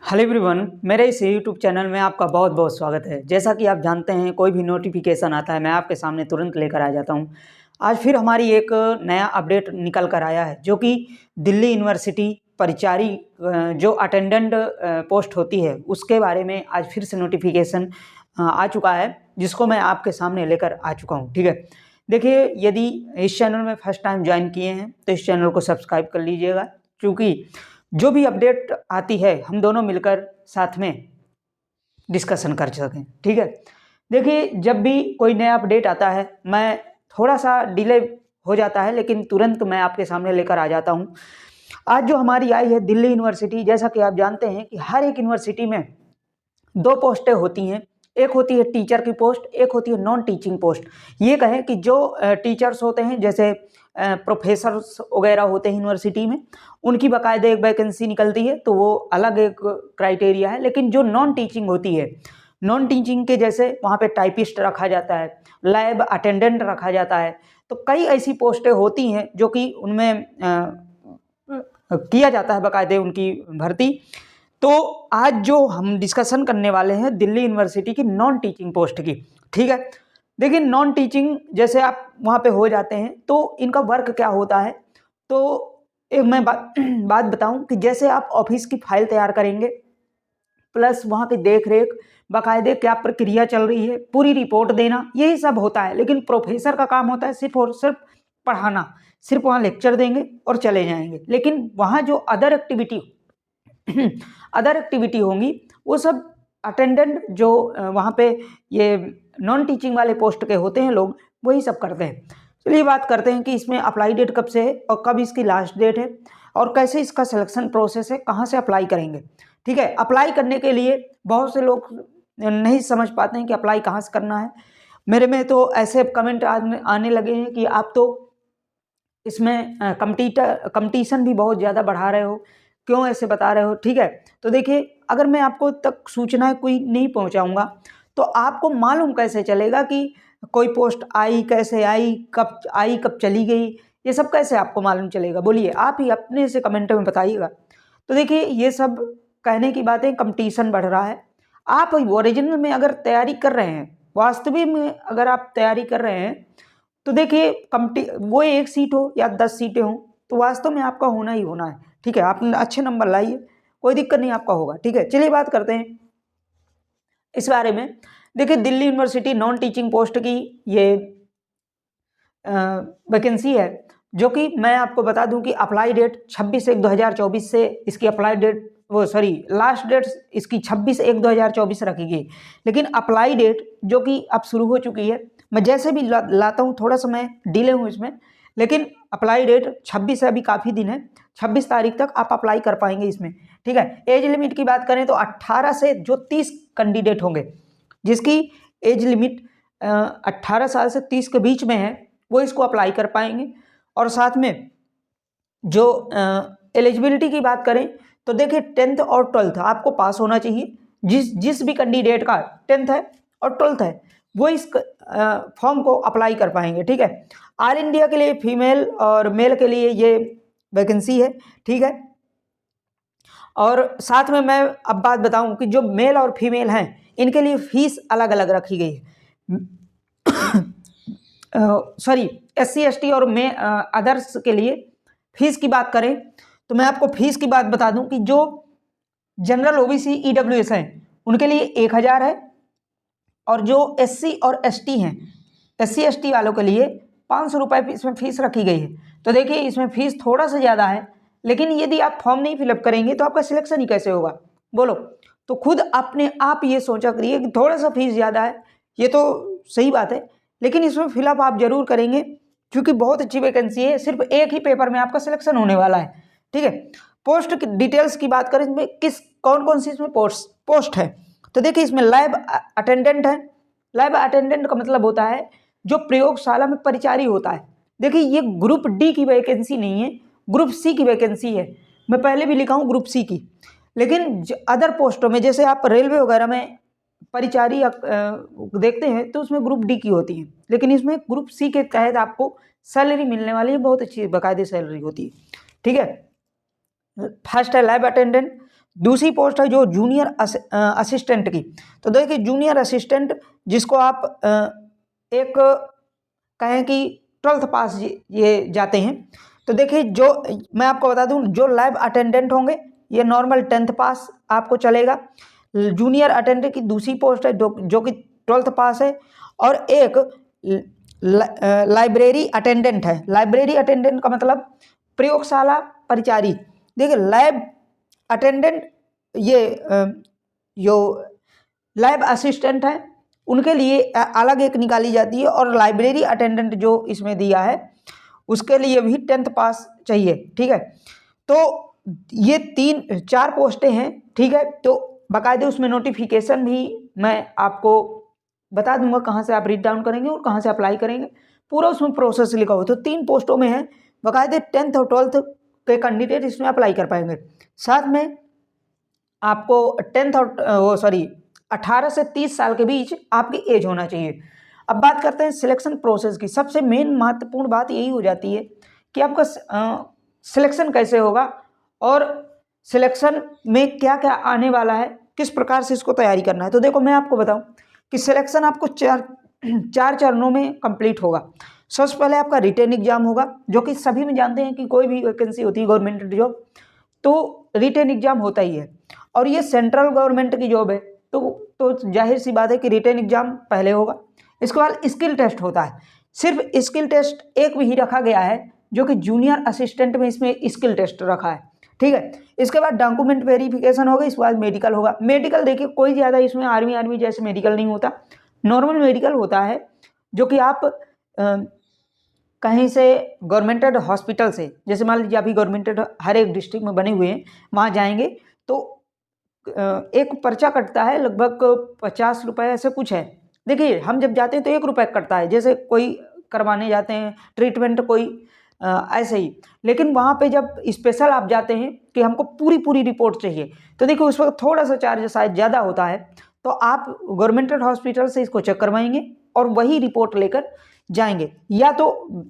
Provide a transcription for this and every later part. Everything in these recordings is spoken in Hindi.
हेलो एवरीवन, मेरे इस यूट्यूब चैनल में आपका बहुत बहुत स्वागत है। जैसा कि आप जानते हैं, कोई भी नोटिफिकेशन आता है मैं आपके सामने तुरंत लेकर आ जाता हूं। आज फिर हमारी एक नया अपडेट निकल कर आया है, जो कि दिल्ली यूनिवर्सिटी परिचारी जो अटेंडेंट पोस्ट होती है उसके बारे में आज फिर से नोटिफिकेशन आ चुका है, जिसको मैं आपके सामने लेकर आ चुका हूँ। ठीक है, देखिए, यदि इस चैनल में फर्स्ट टाइम ज्वाइन किए हैं तो इस चैनल को सब्सक्राइब कर लीजिएगा, क्योंकि जो भी अपडेट आती है हम दोनों मिलकर साथ में डिस्कशन कर सकें। ठीक है, देखिए, जब भी कोई नया अपडेट आता है मैं थोड़ा सा डिले हो जाता है, लेकिन तुरंत मैं आपके सामने लेकर आ जाता हूं। आज जो हमारी आई है दिल्ली यूनिवर्सिटी, जैसा कि आप जानते हैं कि हर एक यूनिवर्सिटी में दो पोस्टें होती हैं। एक होती है टीचर की पोस्ट, एक होती है नॉन टीचिंग पोस्ट। ये कहें कि जो टीचर्स होते हैं, जैसे प्रोफेसर्स वगैरह होते हैं यूनिवर्सिटी में, उनकी बाकायदे एक वैकेंसी निकलती है, तो वो अलग एक क्राइटेरिया है। लेकिन जो नॉन टीचिंग होती है, नॉन टीचिंग के जैसे वहाँ पे टाइपिस्ट रखा जाता है, लैब अटेंडेंट रखा जाता है, तो कई ऐसी पोस्टें होती हैं जो कि उनमें किया जाता है बाकायदे उनकी भर्ती। तो आज जो हम डिस्कशन करने वाले हैं दिल्ली यूनिवर्सिटी की नॉन टीचिंग पोस्ट की। ठीक है, देखिए, नॉन टीचिंग जैसे आप वहाँ पे हो जाते हैं तो इनका वर्क क्या होता है। तो एक मैं बात बताऊं कि जैसे आप ऑफिस की फाइल तैयार करेंगे, प्लस वहाँ की देख रेख, बाकायदे क्या प्रक्रिया चल रही है, पूरी रिपोर्ट देना, यही सब होता है। लेकिन प्रोफेसर का काम होता है सिर्फ और सिर्फ पढ़ाना, सिर्फ वहाँ लेक्चर देंगे और चले जाएंगे। लेकिन वहाँ जो अदर एक्टिविटी होंगी वो सब अटेंडेंट जो वहाँ पे ये नॉन टीचिंग वाले पोस्ट के होते हैं लोग, वही सब करते हैं। चलिए बात करते हैं कि इसमें अप्लाई डेट कब से है और कब इसकी लास्ट डेट है और कैसे इसका सिलेक्शन प्रोसेस है, कहाँ से अप्लाई करेंगे। ठीक है, अप्लाई करने के लिए बहुत से लोग नहीं समझ पाते हैं कि अप्लाई कहाँ से करना है। मेरे में तो ऐसे कमेंट आने लगे हैं कि आप तो इसमें कंपटीशन भी बहुत ज़्यादा बढ़ा रहे हो, क्यों ऐसे बता रहे हो। ठीक है, तो देखिए, अगर मैं आपको तक सूचना कोई नहीं पहुंचाऊंगा तो आपको मालूम कैसे चलेगा कि कोई पोस्ट आई, कैसे आई, कब चली गई, ये सब कैसे आपको मालूम चलेगा? बोलिए, आप ही अपने से कमेंट में बताइएगा। तो देखिए, ये सब कहने की बातें, कंपटीशन बढ़ रहा है। आप ओरिजिनल में अगर तैयारी कर रहे हैं, वास्तविक में अगर आप तैयारी कर रहे हैं, तो देखिए, वो 1 सीट हो या 10 सीटें हो, तो वास्तव में आपका होना ही होना है। ठीक है, आप अच्छे नंबर लाइए, कोई दिक्कत नहीं आपका होगा। ठीक है, चलिए बात करते हैं इस बारे में। देखिए, Delhi university non teaching post की ये वैकेंसी है, जो कि मैं आपको बता दूं कि अप्लाई डेट 26/1/2024 से इसकी अप्लाई डेट, वो सॉरी, लास्ट डेट इसकी 26/1/2024 रखी गई। लेकिन अप्लाई डेट जो कि अब शुरू हो चुकी है, मैं जैसे भी लाता हूँ, थोड़ा सा मैं डिले हूँ इसमें, लेकिन अप्लाई डेट 26 है, अभी काफ़ी दिन है, 26 तारीख तक आप अप्लाई कर पाएंगे इसमें। ठीक है, एज लिमिट की बात करें तो 18 से जो 30 कैंडिडेट होंगे, जिसकी एज लिमिट 18 साल से 30 के बीच में है, वो इसको अप्लाई कर पाएंगे। और साथ में जो एलिजिबिलिटी की बात करें तो देखिए, 10th और 12th आपको पास होना चाहिए। जिस भी कैंडिडेट का 10th है और 12th है, वो इस फॉर्म को अप्लाई कर पाएंगे। ठीक है, ऑल इंडिया के लिए फीमेल और मेल के लिए ये वैकेंसी है। ठीक है, और साथ में मैं अब बात बताऊं कि जो मेल और फीमेल हैं, इनके लिए फीस अलग अलग रखी गई है। सॉरी, SC ST और अदर्स के लिए फीस की बात करें तो मैं आपको फीस की बात बता दूं कि जो जनरल OBC EWS हैं, उनके लिए 1000 है, और जो SC और ST हैं, SC ST वालों के लिए 500 रुपये इसमें फीस रखी गई है। तो देखिए, इसमें फीस थोड़ा सा ज़्यादा है, लेकिन यदि आप फॉर्म नहीं फिलअप करेंगे तो आपका सिलेक्शन ही कैसे होगा, बोलो? तो खुद अपने आप ये सोचा करिए कि थोड़ा सा फीस ज़्यादा है, ये तो सही बात है, लेकिन इसमें फिलअप आप जरूर करेंगे, क्योंकि बहुत अच्छी वैकेंसी है। सिर्फ एक ही पेपर में आपका सिलेक्शन होने वाला है। ठीक है, पोस्ट की डिटेल्स की बात करें, इसमें कौन कौन सी इसमें पोस्ट है, तो देखिए, इसमें लैब अटेंडेंट है। लैब अटेंडेंट का मतलब होता है जो प्रयोगशाला में परिचारी होता है। देखिए, ये ग्रुप D की वैकेंसी नहीं है, ग्रुप C की वैकेंसी है। मैं पहले भी लिखा हूँ ग्रुप C की, लेकिन अदर पोस्टों में, जैसे आप रेलवे वगैरह में परिचारी देखते हैं, तो उसमें ग्रुप D की होती है, लेकिन इसमें ग्रुप C के तहत आपको सैलरी मिलने वाली है, बहुत अच्छी बाकायदे सैलरी होती है। ठीक है, फर्स्ट है लैब अटेंडेंट, दूसरी पोस्ट है जो जूनियर असिस्टेंट की। तो देखिए जूनियर असिस्टेंट जिसको आप एक कहें कि 12th पास ये जाते हैं। तो देखिए जो मैं आपको बता दूं, जो लैब अटेंडेंट होंगे ये नॉर्मल 10th पास आपको चलेगा। जूनियर अटेंडेंट की दूसरी पोस्ट है जो कि 12th पास है। और एक लाइब्रेरी अटेंडेंट है। लाइब्रेरी अटेंडेंट का मतलब प्रयोगशाला परिचारी। देखिए लैब अटेंडेंट ये जो लैब असिस्टेंट है उनके लिए अलग एक निकाली जाती है, और लाइब्रेरी अटेंडेंट जो इसमें दिया है उसके लिए भी 10th पास चाहिए। ठीक है, तो ये 4 पोस्टें हैं। ठीक है, तो बाकायदे उसमें नोटिफिकेशन भी मैं आपको बता दूंगा कहाँ से आप रीड डाउन करेंगे और कहाँ से अप्लाई करेंगे, पूरा उसमें प्रोसेस लिखा हुआ। तो 3 पोस्टों में है, बाकायदे 10th और 12th के कैंडिडेट इसमें अप्लाई कर पाएंगे। साथ में आपको 10th और 18 से 30 साल के बीच आपकी एज होना चाहिए। अब बात करते हैं सिलेक्शन प्रोसेस की। सबसे मेन महत्वपूर्ण बात यही हो जाती है कि आपका सिलेक्शन कैसे होगा और सिलेक्शन में क्या क्या आने वाला है, किस प्रकार से इसको तैयारी करना है। तो देखो मैं आपको बताऊं कि सिलेक्शन आपको चार चरणों में कंप्लीट होगा। सबसे पहले आपका रिटेन एग्जाम होगा, जो कि सभी में जानते हैं कि कोई भी वैकेंसी होती है गवर्नमेंट जॉब तो रिटेन एग्जाम होता ही है, और ये सेंट्रल गवर्नमेंट की जॉब है तो जाहिर सी बात है कि रिटेन एग्जाम पहले होगा। इसके बाद स्किल टेस्ट होता है। सिर्फ स्किल टेस्ट एक भी रखा गया है, जो कि जूनियर असिस्टेंट में इसमें स्किल टेस्ट रखा है। ठीक है, इसके बाद डॉक्यूमेंट वेरिफिकेशन होगा, इसके बाद मेडिकल होगा। मेडिकल देखिए कोई ज़्यादा इसमें आर्मी जैसे मेडिकल नहीं होता, नॉर्मल मेडिकल होता है, जो कि आप कहीं से गवर्नमेंटेड हॉस्पिटल से, जैसे मान लीजिए अभी गवर्नमेंटेड हर एक डिस्ट्रिक्ट में बने हुए हैं, वहाँ जाएंगे तो एक पर्चा कटता है लगभग 50 रुपये ऐसे कुछ है। देखिए हम जब जाते हैं तो 1 रुपये कटता है, जैसे कोई करवाने जाते हैं ट्रीटमेंट कोई ऐसे ही। लेकिन वहाँ पे जब स्पेशल आप जाते हैं कि हमको पूरी रिपोर्ट चाहिए, तो देखिए उस वक्त थोड़ा सा चार्ज शायद ज़्यादा होता है, तो आप गवर्नमेंटेड हॉस्पिटल से इसको चेक करवाएंगे और वही रिपोर्ट लेकर जाएंगे। या तो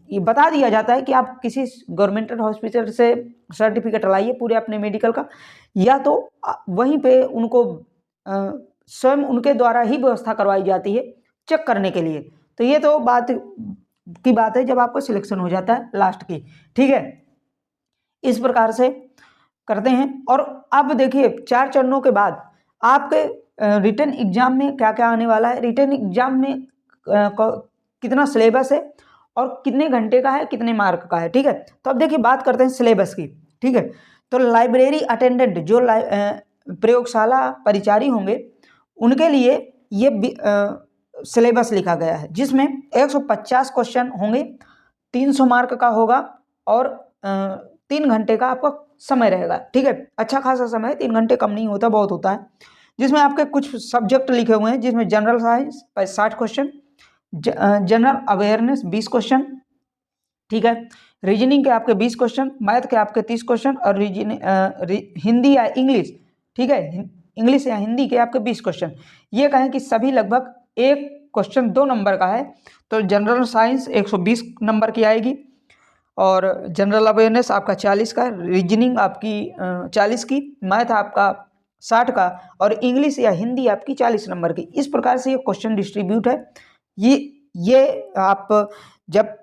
ये बता दिया जाता है कि आप किसी गवर्नमेंटेड हॉस्पिटल से सर्टिफिकेट लाइए पूरे अपने मेडिकल का, या तो वहीं पे उनको स्वयं उनके द्वारा ही व्यवस्था करवाई जाती है चेक करने के लिए। तो ये तो बात है जब आपको सिलेक्शन हो जाता है लास्ट की। ठीक है, इस प्रकार से करते हैं। और अब देखिए 4 चरणों के बाद आपके रिटन एग्जाम में क्या क्या आने वाला है। रिटन एग्जाम में कितना सिलेबस है और कितने घंटे का है, कितने मार्क का है। ठीक है, तो अब देखिए बात करते हैं सिलेबस की। ठीक है, तो लाइब्रेरी अटेंडेंट जो प्रयोगशाला परिचारी होंगे उनके लिए ये सिलेबस लिखा गया है, जिसमें 150 क्वेश्चन होंगे, 300 मार्क का होगा और 3 घंटे का आपका समय रहेगा। ठीक है, अच्छा खासा समय, 3 घंटे कम नहीं होता, बहुत होता है। जिसमें आपके कुछ सब्जेक्ट लिखे हुए हैं, जिसमें general science 60 question, general awareness 20 question. ठीक है, रीजनिंग के आपके 20 क्वेश्चन, मैथ के आपके 30 क्वेश्चन, और हिंदी या इंग्लिश, ठीक है, इंग्लिश या हिंदी के आपके 20 क्वेश्चन। ये कहें कि सभी लगभग एक क्वेश्चन 2 नंबर का है, तो जनरल साइंस 120 नंबर की आएगी, और जनरल अवेयरनेस आपका 40 का, रीजनिंग आपकी 40 की, मैथ आपका 60 का, और इंग्लिश या हिंदी आपकी 40 नंबर की। इस प्रकार से ये क्वेश्चन डिस्ट्रीब्यूट है। ये आप जब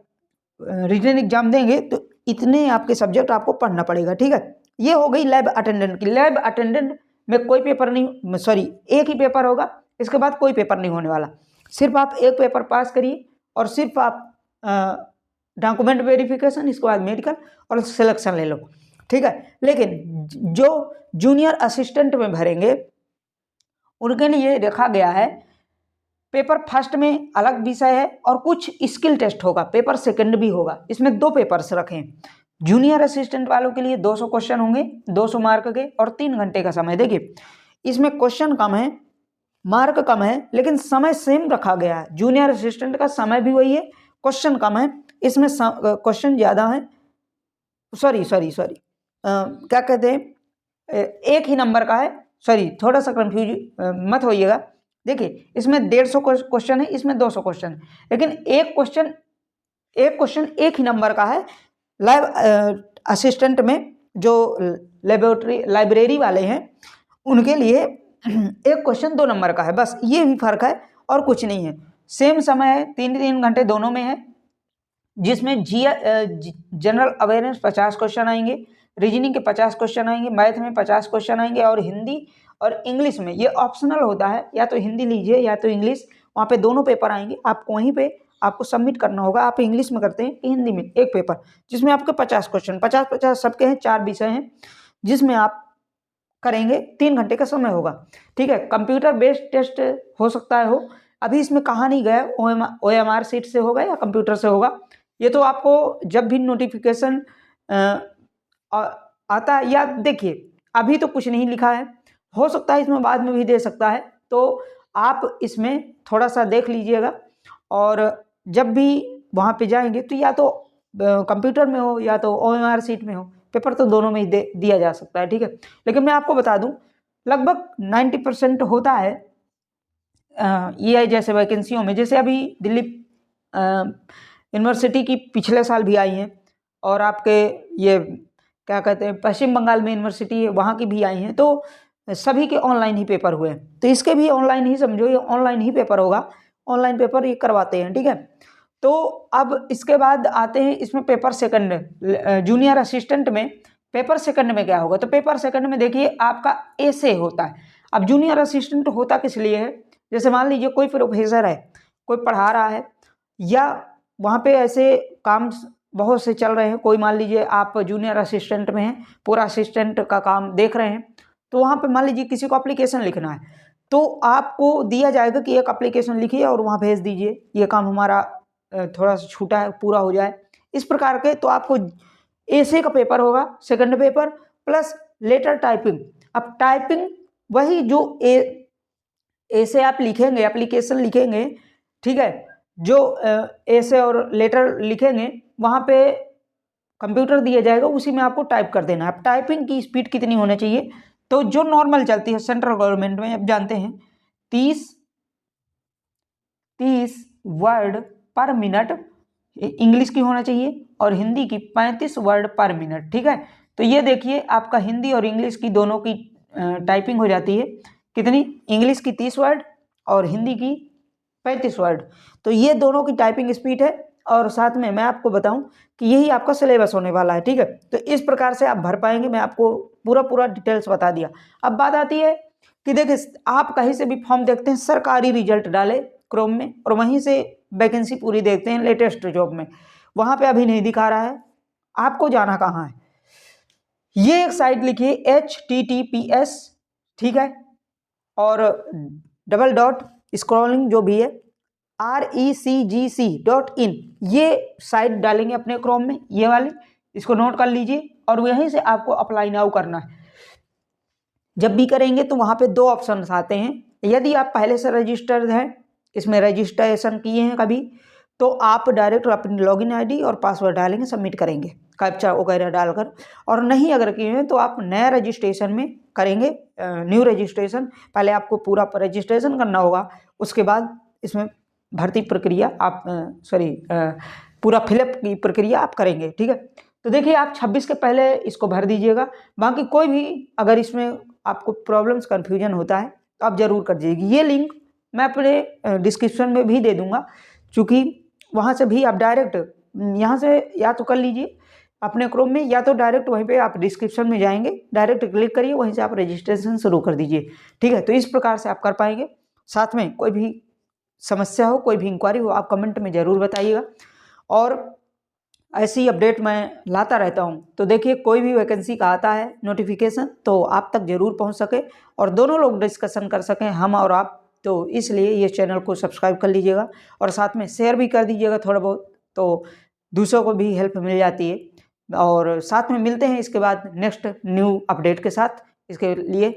रीजनिंग एग्जाम देंगे तो इतने आपके सब्जेक्ट आपको पढ़ना पड़ेगा। ठीक है, ये हो गई लैब अटेंडेंट की। लैब अटेंडेंट में कोई पेपर नहीं, एक ही पेपर होगा, इसके बाद कोई पेपर नहीं होने वाला। सिर्फ आप एक पेपर पास करिए और सिर्फ आप डॉक्यूमेंट वेरिफिकेशन, इसके बाद मेडिकल और सिलेक्शन ले लो। ठीक है, लेकिन जो जूनियर असिस्टेंट में भरेंगे उनके लिए रखा गया है पेपर फर्स्ट में अलग विषय है और कुछ स्किल टेस्ट होगा, पेपर सेकंड भी होगा। इसमें 2 पेपर्स रखें। जूनियर असिस्टेंट वालों के लिए 200 क्वेश्चन होंगे, 200 मार्क के, और 3 घंटे का समय। देखिए इसमें क्वेश्चन कम है, मार्क कम है, लेकिन समय सेम रखा गया है। जूनियर असिस्टेंट का समय भी वही है, क्वेश्चन कम है, इसमें क्वेश्चन ज़्यादा है। सॉरी क्या कहते हैं, एक ही नंबर का है। थोड़ा सा कंफ्यूज मत होइएगा। देखिए इसमें 150 क्वेश्चन है, इसमें 200 क्वेश्चन, लेकिन एक क्वेश्चन एक ही नंबर का है। लैब असिस्टेंट में जो लाइब्रेरी वाले हैं उनके लिए एक क्वेश्चन 2 नंबर का है, बस ये भी फर्क है और कुछ नहीं है। सेम समय है, 3 घंटे दोनों में है, जिसमें जनरल अवेयरनेस 50 क्वेश्चन आएंगे, रीजनिंग के 50 क्वेश्चन आएंगे, मैथ में 50 क्वेश्चन आएंगे, और हिंदी और इंग्लिश में ये ऑप्शनल होता है, या तो हिंदी लीजिए या तो इंग्लिश, वहाँ पे दोनों पेपर आएंगे। आपको वहीं पे आपको सबमिट करना होगा, आप इंग्लिश में करते हैं कि हिंदी में, एक पेपर जिसमें आपके 50 क्वेश्चन 50-50 सबके हैं, 4 विषय हैं जिसमें आप करेंगे, 3 घंटे का समय होगा। ठीक है, कंप्यूटर बेस्ड टेस्ट हो सकता है हो, अभी इसमें कहाँ नहीं गया, OMR सीट से होगा या कंप्यूटर से होगा, ये तो आपको जब भी नोटिफिकेशन आता है, या देखिए अभी तो कुछ नहीं लिखा है, हो सकता है इसमें बाद में भी दे सकता है, तो आप इसमें थोड़ा सा देख लीजिएगा। और जब भी वहाँ पे जाएंगे तो या तो कंप्यूटर में हो या तो OMR सीट में हो, पेपर तो दोनों में ही दिया जा सकता है। ठीक है, लेकिन मैं आपको बता दूं लगभग 90% होता है ये जैसे वैकेंसियों में, जैसे अभी दिल्ली यूनिवर्सिटी की पिछले साल भी आई हैं, और आपके ये क्या कहते हैं पश्चिम बंगाल में यूनिवर्सिटी है वहाँ की भी आई हैं, तो सभी के ऑनलाइन ही पेपर हुए हैं, तो इसके भी ऑनलाइन ही समझो, ये ऑनलाइन ही पेपर होगा, ऑनलाइन पेपर ये करवाते हैं। ठीक है, तो अब इसके बाद आते हैं इसमें पेपर सेकंड, जूनियर असिस्टेंट में पेपर सेकंड में क्या होगा, तो पेपर सेकंड में देखिए आपका ऐसे होता है। अब जूनियर असिस्टेंट होता किस लिए है, जैसे मान लीजिए कोई प्रोफेसर है, कोई पढ़ा रहा है, या वहाँ पे ऐसे काम बहुत से चल रहे हैं, कोई मान लीजिए आप जूनियर असिस्टेंट में हैं, पूरा असिस्टेंट का काम देख रहे हैं, तो वहाँ पे मान लीजिए किसी को एप्लीकेशन लिखना है, तो आपको दिया जाएगा कि एक एप्लीकेशन लिखिए और वहाँ भेज दीजिए, ये काम हमारा थोड़ा सा छूटा है, पूरा हो जाए, इस प्रकार के। तो आपको ऐसे का पेपर होगा second paper, plus letter typing. अब टाइपिंग वही जो ऐसे आप लिखेंगे, एप्लीकेशन लिखेंगे, ठीक है, जो ऐसे और लेटर लिखेंगे वहाँ पे कंप्यूटर दिया जाएगा, उसी में आपको टाइप कर देना है। अब टाइपिंग की स्पीड कितनी होनी चाहिए, तो जो नॉर्मल चलती है सेंट्रल गवर्नमेंट में, अब जानते हैं 30 वर्ड पर मिनट इंग्लिश की होना चाहिए, और हिंदी की 35 वर्ड पर मिनट। ठीक है, तो ये देखिए आपका हिंदी और इंग्लिश की दोनों की टाइपिंग हो जाती है कितनी, इंग्लिश की 30 वर्ड और हिंदी की 35 वर्ड, तो ये दोनों की टाइपिंग स्पीड है। और साथ में मैं आपको बताऊं कि यही आपका सिलेबस होने वाला है। ठीक है, तो इस प्रकार से आप भर पाएंगे, मैं आपको पूरा डिटेल्स बता दिया। अब बात आती है कि देखिए आप कहीं से भी फॉर्म देखते हैं, सरकारी रिजल्ट डाले क्रोम में, और वहीं से वैकेंसी पूरी देखते हैं लेटेस्ट जॉब में, वहाँ पे अभी नहीं दिखा रहा है, आपको जाना कहाँ है, ये एक साइट लिखिए HTTPS, ठीक है, और डबल स्क्रॉलिंग जो भी है RECGC.in, ये साइट डालेंगे अपने क्रोम में, ये वाली, इसको नोट कर लीजिए, और यहीं से आपको अप्लाई नाउ करना है। जब भी करेंगे तो वहाँ पे 2 ऑप्शन आते हैं, यदि आप पहले से रजिस्टर्ड हैं, इसमें रजिस्ट्रेशन किए हैं कभी, तो आप डायरेक्ट अपनी लॉगिन आईडी और पासवर्ड डालेंगे, सबमिट करेंगे कैप्चा वगैरह डालकर, और नहीं अगर किए हैं तो आप नया रजिस्ट्रेशन में करेंगे, न्यू रजिस्ट्रेशन, पहले आपको पूरा रजिस्ट्रेशन करना होगा, उसके बाद इसमें भर्ती प्रक्रिया आप पूरा फिलअप की प्रक्रिया आप करेंगे। ठीक है, तो देखिए आप 26 के पहले इसको भर दीजिएगा, बाकी कोई भी अगर इसमें आपको प्रॉब्लम्स कन्फ्यूजन होता है तो आप ज़रूर कर दीजिए। ये लिंक मैं अपने डिस्क्रिप्शन में भी दे दूंगा, चूँकि वहाँ से भी आप डायरेक्ट यहाँ से या तो कर लीजिए अपने क्रोम में, या तो डायरेक्ट वहीं पे आप डिस्क्रिप्शन में जाएंगे, डायरेक्ट क्लिक करिए, वहीं से आप रजिस्ट्रेशन शुरू कर दीजिए। ठीक है, तो इस प्रकार से आप कर पाएंगे। साथ में कोई भी समस्या हो, कोई भी इंक्वायरी हो, आप कमेंट में ज़रूर बताइएगा, और ऐसी अपडेट मैं लाता रहता हूँ। तो देखिए कोई भी वैकेंसी का आता है नोटिफिकेशन तो आप तक ज़रूर पहुँच सके, और दोनों लोग डिस्कशन कर सकें, हम और आप, तो इसलिए ये चैनल को सब्सक्राइब कर लीजिएगा, और साथ में शेयर भी कर दीजिएगा थोड़ा बहुत, तो दूसरों को भी हेल्प मिल जाती है। और साथ में मिलते हैं इसके बाद नेक्स्ट न्यू अपडेट के साथ। इसके लिए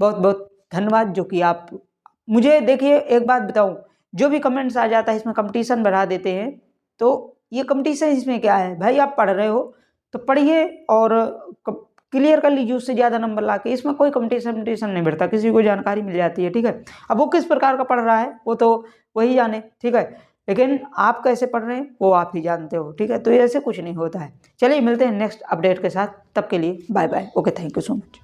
बहुत बहुत धन्यवाद, जो कि आप मुझे, देखिए एक बात बताऊं, जो भी कमेंट्स आ जाता है इसमें कंपटीशन बढ़ा देते हैं, तो ये कंपटीशन इसमें क्या है भाई, आप पढ़ रहे हो तो पढ़िए और क्लियर कर लीजिए, उससे ज़्यादा नंबर ला के, इसमें कोई कंपटीशन नहीं बढ़ता, किसी को जानकारी मिल जाती है। ठीक है, अब वो किस प्रकार का पढ़ रहा है वो तो वही जाने, ठीक है, लेकिन आप कैसे पढ़ रहे हैं वो आप ही जानते हो। ठीक है, तो ऐसे कुछ नहीं होता है। चलिए मिलते हैं नेक्स्ट अपडेट के साथ, तब के लिए bye bye, okay, thank you so much.